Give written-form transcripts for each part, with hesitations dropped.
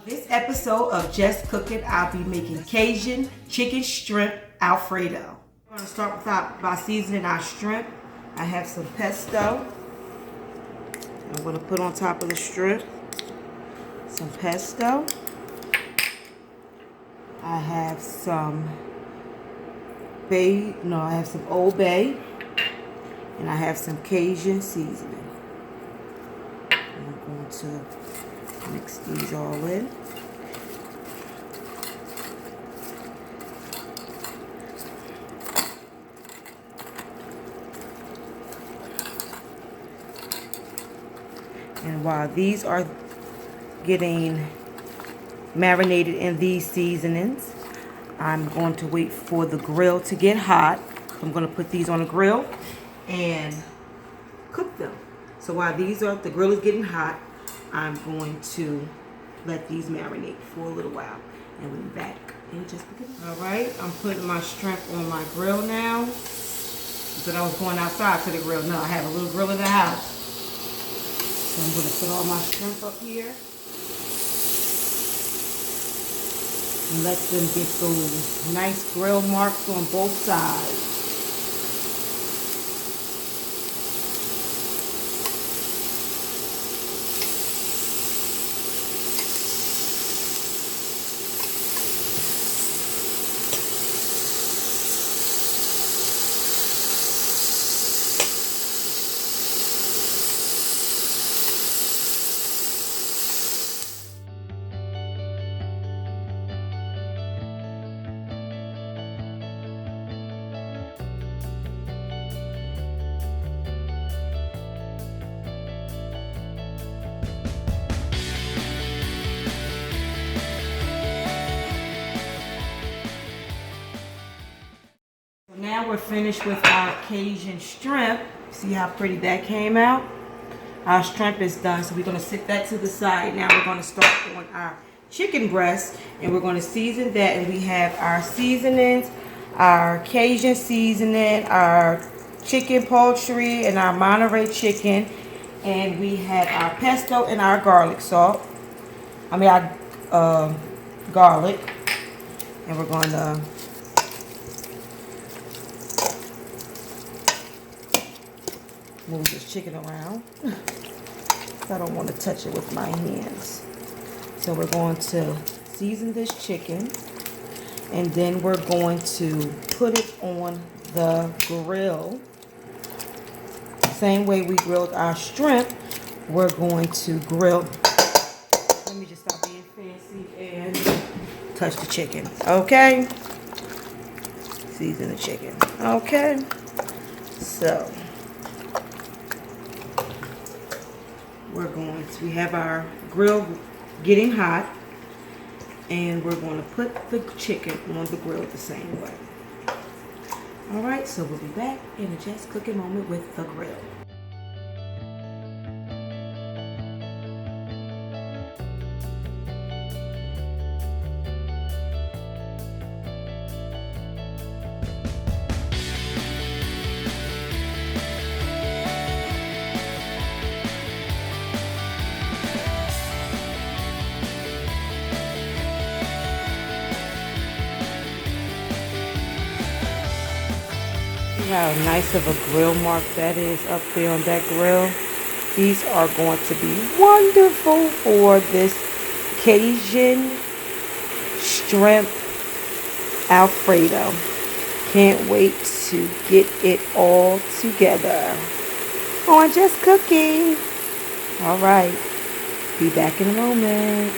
This episode of Just Cooking, I'll be making Cajun chicken shrimp Alfredo. I'm going to start by seasoning our shrimp. I have some pesto. I'm going to put on top of the shrimp some pesto. I have some Old Bay, and I have some Cajun seasoning. I'm going to mix these all in. And while these are getting marinated in these seasonings, I'm going to wait for the grill to get hot. I'm going to put these on the grill and cook them. So while the grill is getting hot, I'm going to let these marinate for a little while, and we'll be back in just a minute. All right, I'm putting my shrimp on my grill now. But I was going outside to the grill. No, I have a little grill in the house. So I'm going to put all my shrimp up here and let them get those nice grill marks on both sides. Now we're finished with our Cajun shrimp. See how pretty that came out? Our shrimp is done, so we're going to set that to the side. Now we're going to start on our chicken breast, and we're going to season that. And we have our seasonings, our Cajun seasoning, our chicken poultry, and our Monterey chicken. And we have our pesto and our garlic salt. Our garlic. And we're going to move this chicken around. I don't want to touch it with my hands. So we're going to season this chicken, and then we're going to put it on the grill. Same way we grilled our shrimp, we're going to grill. Let me just stop being fancy and touch the chicken. Okay? Season the chicken. Okay? So we have our grill getting hot, and we're going to put the chicken on the grill the same way. All right, so we'll be back in a Just Cooking moment with the grill. How nice of a grill mark that is up there on that grill. These are going to be wonderful for this Cajun shrimp Alfredo. Can't wait to get it all together on Just Cooking. All right, be back in a moment.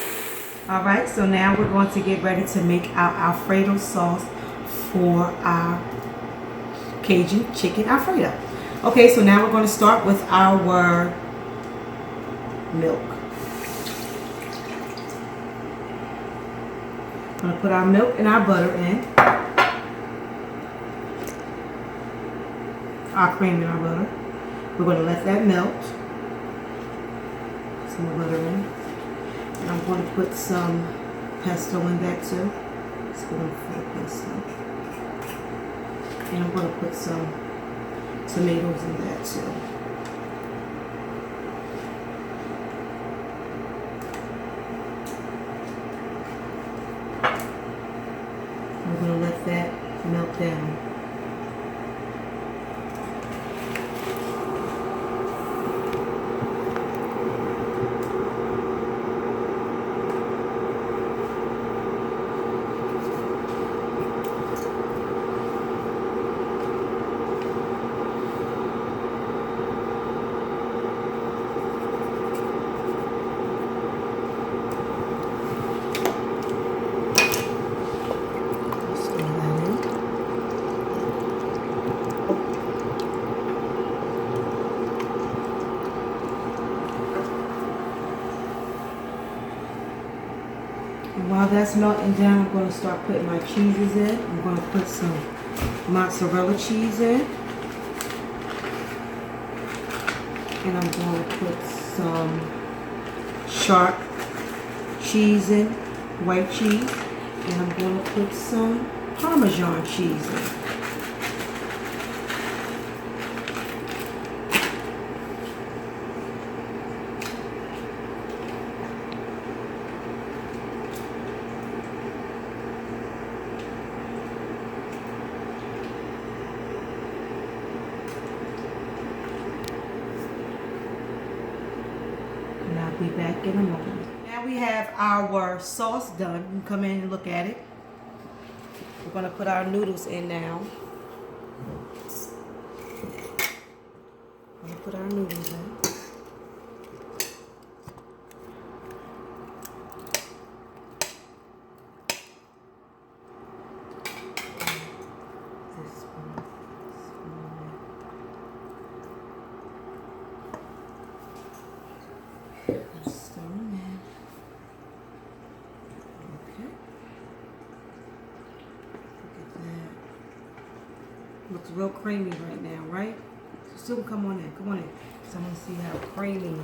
All right, so now we're going to get ready to make our Alfredo sauce for our Cajun chicken Alfredo. Okay, so now we're going to start with our milk. I'm going to put our milk and our butter in. Our cream and our butter. We're going to let that melt. Some more butter in. And I'm going to put some pesto in that too. Spoonful of pesto. And I'm going to put some tomatoes in that too. let that melt down. And while that's melting down, I'm going to start putting my cheeses in. I'm going to put some mozzarella cheese in. And I'm going to put some sharp cheese in, white cheese. And I'm going to put some Parmesan cheese in. And I'll be back in a moment. Now we have our sauce done. You can come in and look at it. We're going to put our noodles in now. I'm going to put our noodles in. This one. Stir them in. Okay. Look at that. Looks real creamy right now, right? Still come on in. Come on in. So I'm going to see how creamy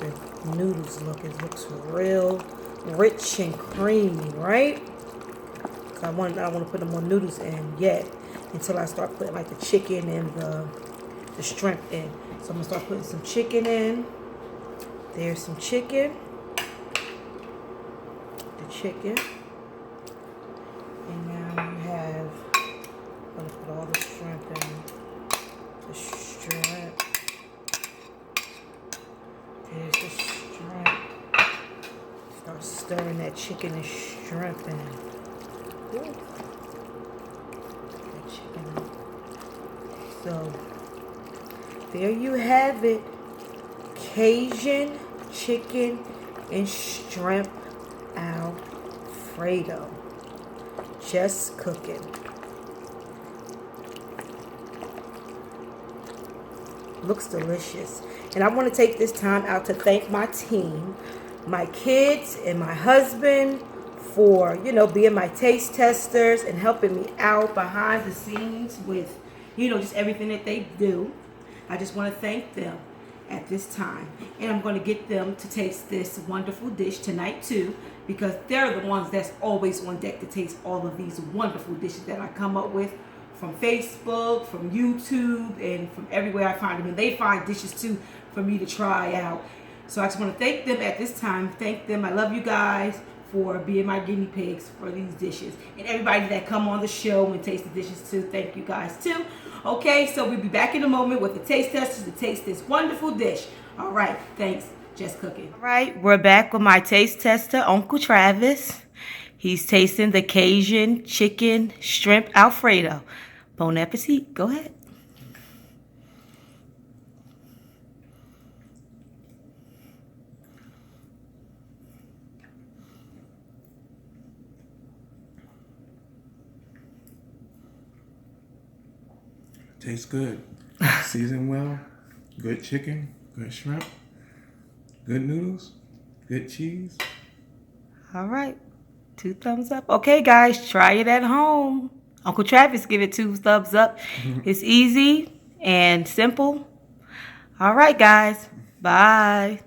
the noodles look. It looks real rich and creamy, right? So I don't want to put the more noodles in yet until I start putting like the chicken and the shrimp in. So I'm going to start putting some chicken in. There's some chicken. The chicken. And now you have, I'm going to put all the shrimp in. The shrimp. There's the shrimp. Start stirring that chicken and shrimp in. Ooh. That chicken in. So, there you have it. Cajun chicken and shrimp Alfredo. Just cooking. Looks delicious. And I want to take this time out to thank my team, my kids and my husband for, being my taste testers and helping me out behind the scenes with, just everything that they do. I just want to thank them at this time. And I'm going to get them to taste this wonderful dish tonight too, because they're the ones that's always on deck to taste all of these wonderful dishes that I come up with from Facebook, from YouTube, and from everywhere I find them. And they find dishes too for me to try out. So I just want to thank them at this time. Thank them. I love you guys for being my guinea pigs for these dishes. And everybody that come on the show and taste the dishes too, thank you guys too. Okay, so we'll be back in a moment with the taste testers to taste this wonderful dish. All right, thanks. Just cooking. All right, we're back with my taste tester, Uncle Travis. He's tasting the Cajun chicken shrimp Alfredo. Bon appetit. Go ahead. Tastes good. Seasoned well. Good chicken. Good shrimp. Good noodles. Good cheese. All right. 2 thumbs up. Okay, guys, try it at home. Uncle Travis, give it 2 thumbs up. It's easy and simple. All right, guys. Bye.